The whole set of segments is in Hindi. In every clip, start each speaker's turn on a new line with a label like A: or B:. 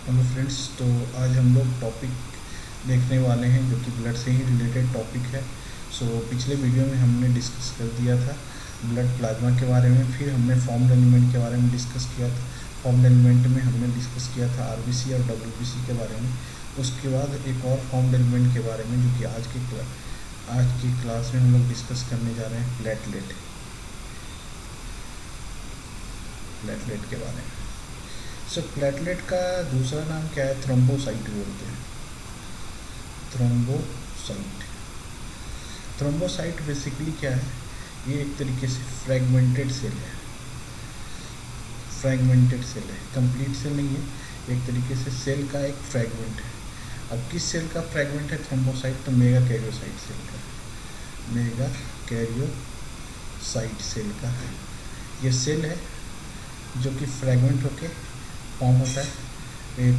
A: हेलो फ्रेंड्स, तो आज हम लोग टॉपिक देखने वाले हैं जो कि ब्लड से ही रिलेटेड टॉपिक है। पिछले वीडियो में हमने डिस्कस कर दिया था ब्लड प्लाज्मा के बारे में, फिर हमने फॉर्म्ड एलिमेंट के बारे में डिस्कस किया था। फॉर्म्ड एलिमेंट में हमने डिस्कस किया था आरबीसी और डब्ल्यूबीसी के बारे में। उसके बाद एक और फॉर्म्ड एलिमेंट के बारे में जो कि आज की क्लास में हम लोग डिस्कस करने जा रहे हैं, प्लेटलेट के बारे में। प्लेटलेट का दूसरा नाम क्या है? थ्रोम्बोसाइट बोलते हैं। थ्रोम्बोसाइट बेसिकली क्या है? ये एक तरीके से फ्रैगमेंटेड सेल है। कंप्लीट सेल नहीं है, एक तरीके से सेल का एक फ्रैगमेंट है। अब किस सेल का फ्रैगमेंट है थ्रोम्बोसाइट? तो मेगा कैरियोसाइट सेल का। मेगा कैरियोसाइट सेल का ये सेल है जो कि फ्रैगमेंट होके फॉर्म होता है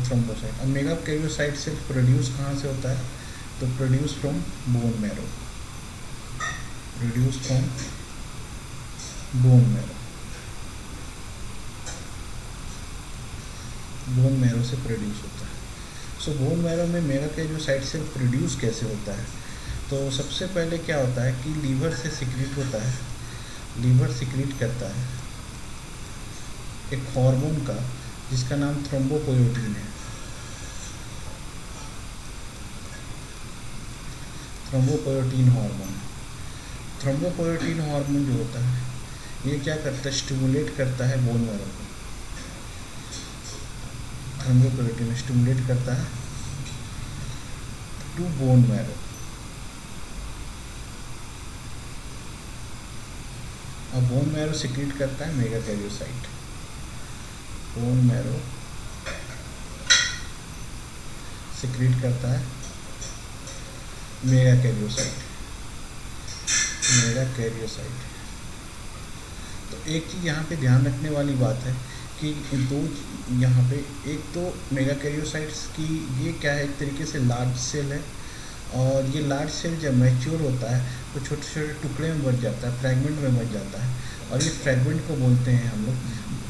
A: थ्रोम्बोसाइट। अब मेगा कैरियोसाइट सेल प्रोड्यूस कहाँ से होता है? तो produce from bone marrow. Bone marrow से प्रोड्यूस होता है। बोन मैरो में मेगा कैरियोसाइट सेल प्रोड्यूस कैसे होता है? तो सबसे पहले क्या होता है कि लीवर से सिक्रीट होता है। लीवर सिक्रीट करता है एक हार्मोन का जिसका नाम थ्रोम्बोपोएटिन है। थ्रोम्बोपोएटिन हार्मोन जो होता है ये क्या करता है? स्टिमुलेट करता है बोन मैरो को। थ्रोम्बोपोएटिन स्टिमुलेट करता है टू बोन मैरो। और बोन मैरो सिक्रीट करता है mega karyocyte. Bone marrow secrete करता है मेगा कैरियोसाइट। तो एक चीज़ यहाँ पे ध्यान रखने वाली बात है कि दो यहाँ पे, एक तो मेगा कैरियोसाइट्स की ये क्या है, एक तरीके से लार्ज सेल है। और ये लार्ज सेल जब मैच्योर होता है तो छोटे छोटे टुकड़े में बच जाता है, फ्रैगमेंट में बच जाता है। और ये फ्रैगमेंट को बोलते हैं हम लोग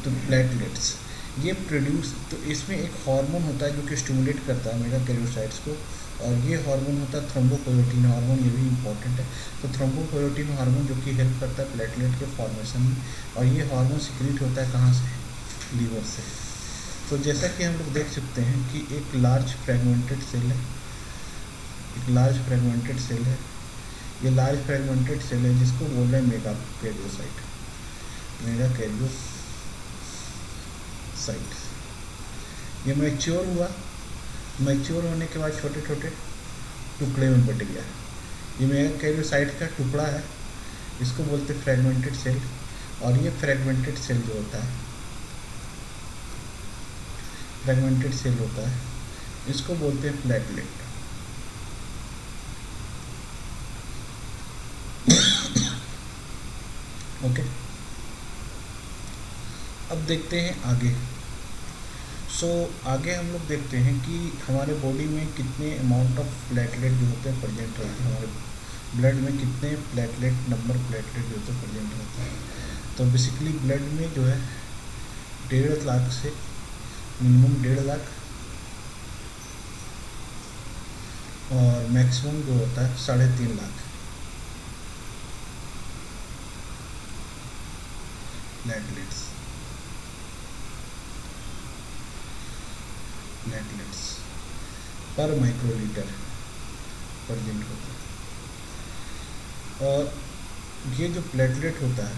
A: तो प्लेटलेट्स। ये प्रोड्यूस, तो इसमें एक हार्मोन होता है जो कि स्टिमुलेट करता है मेगा कैरियोसाइट्स को, और ये हार्मोन होता है थ्रोम्बोपोएटिन हार्मोन। ये भी इम्पॉर्टेंट है। तो थ्रोम्बोपोएटिन हार्मोन जो कि हेल्प करता है प्लेटलेट के फॉर्मेशन में, और ये हार्मोन सिक्रीट होता है कहाँ से? लीवर से। तो जैसा कि हम लोग देख सकते हैं कि एक लार्ज फ्रैगमेंटेड सेल है। ये लार्ज फ्रैगमेंटेड सेल है जिसको बोल रहे हैं मेगा कैरियोसाइट। ये मैच्योर होने के बाद छोटे छोटे टुकड़े में बट गया। ये मेगा कैरियोसाइट का टुकड़ा है, इसको बोलते हैं फ्रैगमेंटेड सेल। और ये फ्रैगमेंटेड सेल होता है इसको बोलते हैं प्लेटलेट। ओके, अब देखते हैं आगे। आगे हम लोग देखते हैं कि हमारे बॉडी में कितने अमाउंट ऑफ प्लेटलेट जो होते हैं प्रेजेंट रहते हैं। हमारे ब्लड में कितने नंबर प्लेटलेट जो होते हैं प्रेजेंट रहते हैं। तो बेसिकली ब्लड में जो है 1.5 लाख से मिनिमम 1.5 लाख और मैक्सिमम जो होता है 3.5 लाख प्लेटलेट्स पर माइक्रोलीटर प्रेजेंट होता है। और ये जो प्लेटलेट होता है,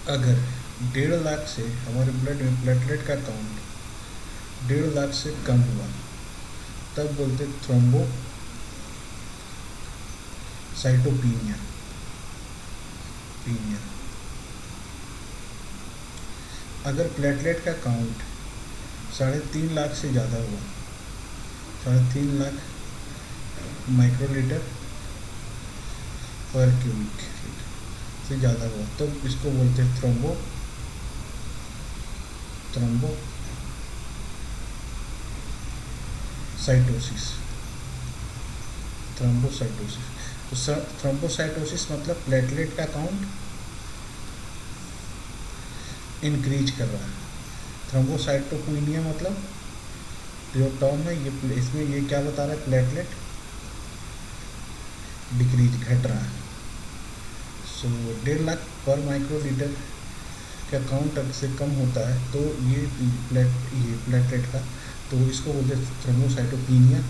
A: अगर 1.5 लाख से हमारे ब्लड में प्लेटलेट का काउंट 1.5 लाख से कम हुआ तब बोलते थ्रोम्बोसाइटोपिनिया। अगर प्लेटलेट का काउंट 3.5 लाख से ज़्यादा हुआ, 3.5 लाख माइक्रोलीटर पर क्यूबिक से ज़्यादा हुआ तब इसको बोलते हैं थ्रोम्बोसाइटोसिस। तो थ्रोम्बोसाइटोसिस मतलब प्लेटलेट का काउंट इंक्रीज कर रहा है। थ्रोम्बोसाइटोपिनिया मतलब जो टर्म है ये, इसमें ये क्या बता रहा है, प्लेटलेट डिक्रीज, घट रहा है। सो 1.5 लाख पर माइक्रोलीटर का काउंट से कम होता है तो ये प्लेटलेट का, तो इसको बोलते हैं थ्रोम्बोसाइटोपिनिया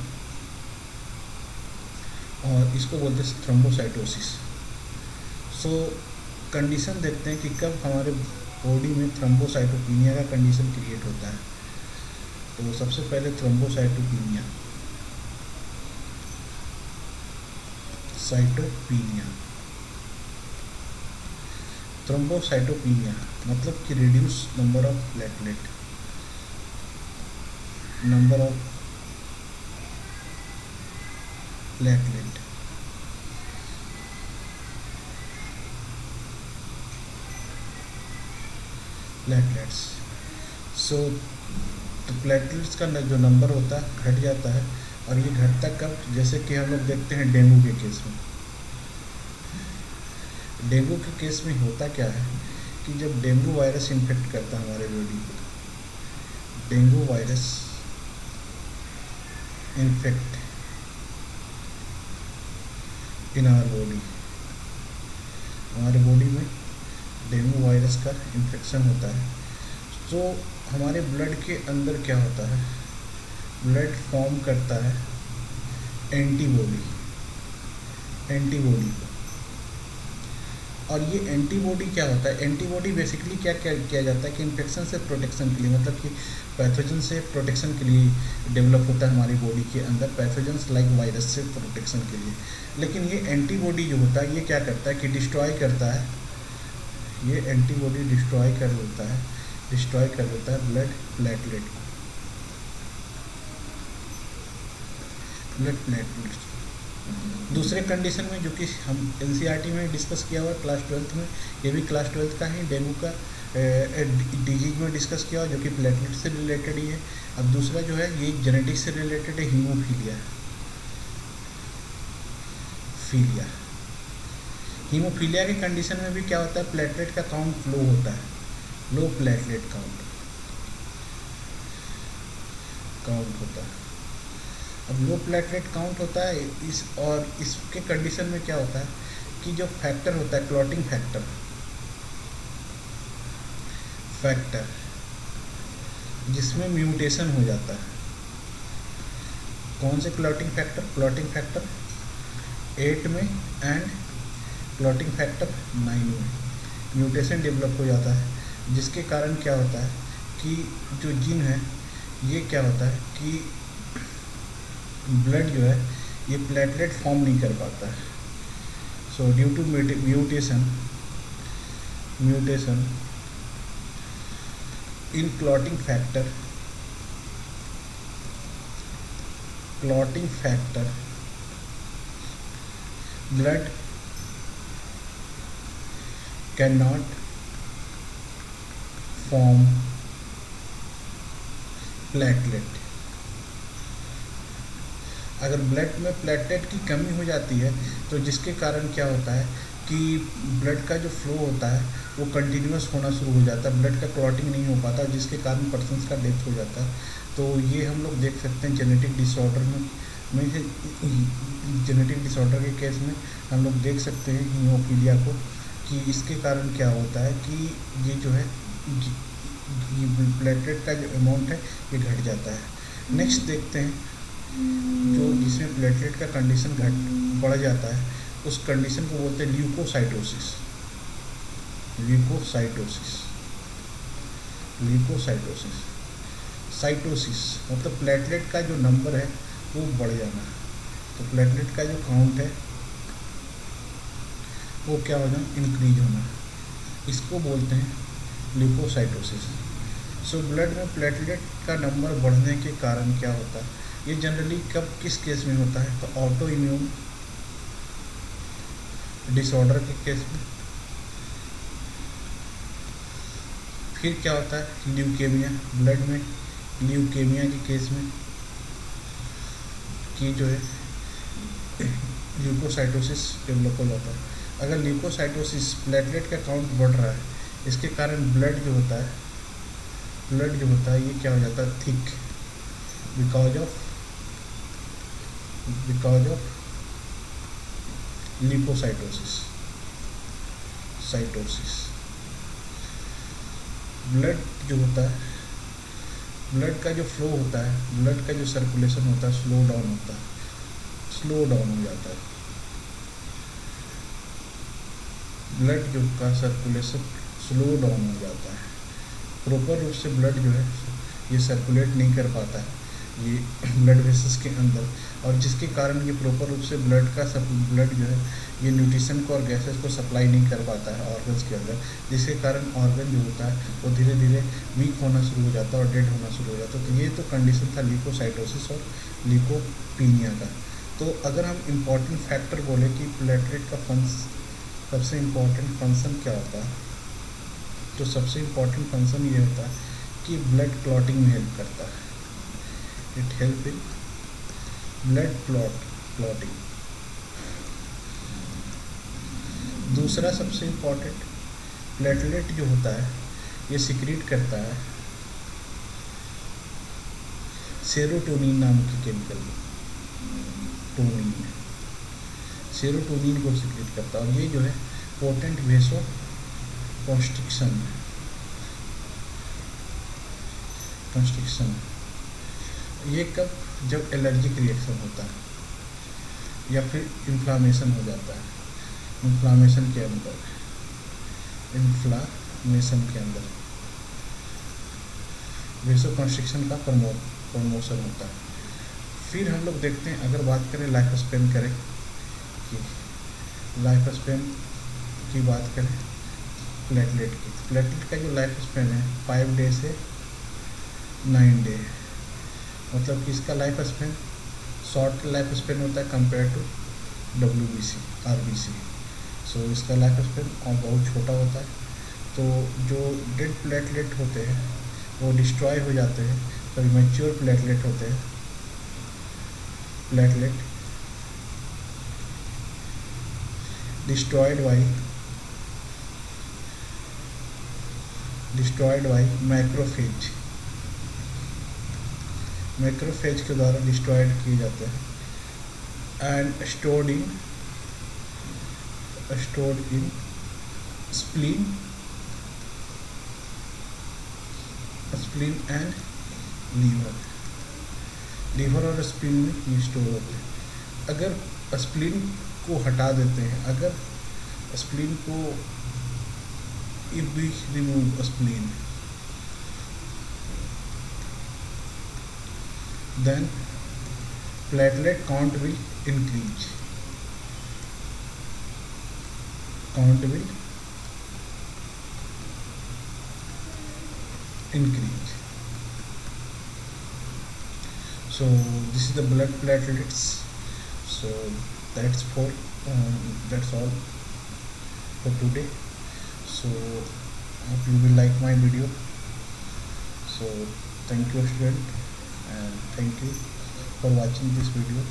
A: और इसको बोलते हैं थ्रोम्बोसाइटोसिस। सो कंडीशन देखते हैं कि कब हमारे बॉडी में थ्रोम्बोसाइटोपिनिया का कंडीशन क्रिएट होता है। तो सबसे पहले थ्रोम्बोसाइटोपिनिया, थ्रोम्बोसाइटोपिनिया मतलब कि reduce number of platelet, platelets. So तो प्लेटलेट्स का जो नंबर होता है घट जाता है, और ये घटता कब, जैसे कि हम लोग देखते हैं डेंगू के केस में। डेंगू के केस में होता क्या है कि जब डेंगू वायरस इन्फेक्ट करता है हमारे बॉडी को, dengue virus infect in our body, हमारे बॉडी में डेंगू वायरस का इन्फेक्शन होता है, तो हमारे ब्लड के अंदर क्या होता है, ब्लड फॉर्म करता है एंटीबॉडी, और ये एंटीबॉडी क्या होता है, एंटीबॉडी बेसिकली क्या क्या किया जाता है कि इन्फेक्शन से प्रोटेक्शन के लिए, मतलब कि पैथोजन से प्रोटेक्शन के लिए डेवलप होता है हमारी बॉडी के अंदर, पैथोजन्स लाइक वायरस से प्रोटेक्शन के लिए। लेकिन ये एंटीबॉडी जो होता है ये क्या करता है कि डिस्ट्रॉय करता है, ये एंटीबॉडी डिस्ट्रॉय कर देता है ब्लड प्लेटलेट को। दूसरे कंडीशन में जो कि हम एनसीईआरटी में डिस्कस किया हुआ क्लास 12th में, ये भी क्लास 12th का ही, डेंगू का डिजीज में डिस्कस किया हुआ जो कि प्लेटलेट से रिलेटेड ही है। अब दूसरा जो है ये जेनेटिक्स से रिलेटेड है, हीमोफीलिया के कंडीशन में भी क्या होता है, प्लेटलेट का काउंट लो होता है, लो प्लेटलेट काउंट होता है। अब लो प्लेटलेट काउंट होता है और इसके कंडीशन में क्या होता है कि जो फैक्टर होता है, क्लॉटिंग फैक्टर जिसमें म्यूटेशन हो जाता है। कौन से क्लॉटिंग फैक्टर 8 में एंड क्लॉटिंग फैक्टर 9 में म्यूटेशन डेवलप हो जाता है, जिसके कारण क्या होता है कि जो जीन है ये क्या होता है कि ब्लड जो है ये प्लेटलेट फॉर्म नहीं कर पाता है। So due to mutation in clotting factor blood can not form platelet. अगर ब्लड में प्लेटलेट की कमी हो जाती है तो जिसके कारण क्या होता है कि ब्लड का जो फ्लो होता है वो कंटिन्यूस होना शुरू हो जाता है, ब्लड का क्लॉटिंग नहीं हो पाता, जिसके कारण पर्सन्स का डेथ हो जाता है। तो ये हम लोग देख सकते हैं जेनेटिक डिसऑर्डर के केस में हम लोग देख सकते हैं हीमोफीलिया को, कि इसके कारण क्या होता है कि ये जो है प्लेटलेट का जो अमाउंट है ये घट जाता है। नेक्स्ट देखते हैं जो जिसमें प्लेटलेट का कंडीशन बढ़ जाता है, उस कंडीशन को बोलते हैं ल्यूकोसाइटोसिस। साइटोसिस मतलब प्लेटलेट का जो नंबर है वो बढ़ जाना, तो प्लेटलेट का जो काउंट है वो क्या होना, इंक्रीज होना, इसको बोलते हैं ल्यूकोसाइटोसिस। सो ब्लड में प्लेटलेट का नंबर बढ़ने के कारण क्या होता है, ये जनरली कब किस केस में होता है, तो ऑटो इम्यून डिसऑर्डर के केस में। फिर क्या होता है ल्यूकेमिया, ब्लड में ल्यूकेमिया के केस में कि जो है ल्यूकोसाइटोसिस डेवलप हो जाता है। अगर ल्यूकोसाइटोसिस प्लेटलेट का काउंट बढ़ रहा है, इसके कारण ब्लड जो होता है ब्लड जो होता है ये क्या हो जाता है, थिक, बिकॉज ऑफ लिपोसाइटोसिस। ब्लड जो होता है, ब्लड का जो फ्लो होता है, ब्लड का जो सर्कुलेशन होता है स्लो डाउन हो जाता है। ब्लड जो का सर्कुलेशन स्लो डाउन हो जाता है, प्रॉपर रूप से ब्लड जो है ये सर्कुलेट नहीं कर पाता है ये ब्लड वेसल्स के अंदर, और जिसके कारण ये प्रॉपर रूप से ब्लड जो है ये न्यूट्रिशन को और गैसेस को सप्लाई नहीं कर पाता है ऑर्गन्स के अंदर, जिसके कारण ऑर्गन जो होता है वो धीरे धीरे वीक होना शुरू हो जाता है और डेड होना शुरू हो जाता है। तो ये तो कंडीशन था ल्यूकोसाइटोसिस और ल्यूकोपीनिया का। तो अगर हम इम्पॉर्टेंट फैक्टर बोले कि प्लेटलेट का सबसे इम्पॉर्टेंट फंक्शन क्या होता है, तो सबसे इम्पॉर्टेंट फंक्शन ये होता है कि ब्लड क्लॉटिंग में हेल्प करता है। It help in blood clotting. दूसरा सबसे इम्पॉर्टेंट, प्लेटलेट जो होता है ये सिक्रीट करता है सेरोटोनिन नाम की केमिकल, सेरोटोनिन को सिक्रीट करता है, और ये जो है पोटेंट वेसो कंस्ट्रिक्शन ये कब, जब एलर्जिक रिएक्शन होता है या फिर इन्फ्लामेशन हो जाता है, इन्फ्लामेशन के अंदर वेसो कंस्ट्रिक्शन का प्रमोशन होता है। फिर हम लोग देखते हैं, अगर बात करें लाइफ स्पेन की बात करें प्लेटलेट का जो लाइफ स्पेन है 5 डे से 9 डे, मतलब कि इसका life span short life span होता है कंपेयर टू आरबीसी। सो इसका लाइफ स्पेन बहुत छोटा होता है। तो जो डेड प्लेटलेट होते हैं वो डिस्ट्रॉय हो जाते हैं, तो मैच्योर प्लेटलेट होते हैं, प्लेटलेट डिस्ट्रॉयड बाई मैक्रोफेज के द्वारा डिस्ट्रॉयड किए जाते हैं and stored in spleen and liver और स्प्लीन में ये स्टोर होते हैं। अगर स्प्लीन को हटा देते हैं, अगर स्प्लीन को if we remove spleen then platelet count will increase, so this is the blood platelets. So that's all for today. So hope you will like my video. So thank you student, and thank you for watching this video.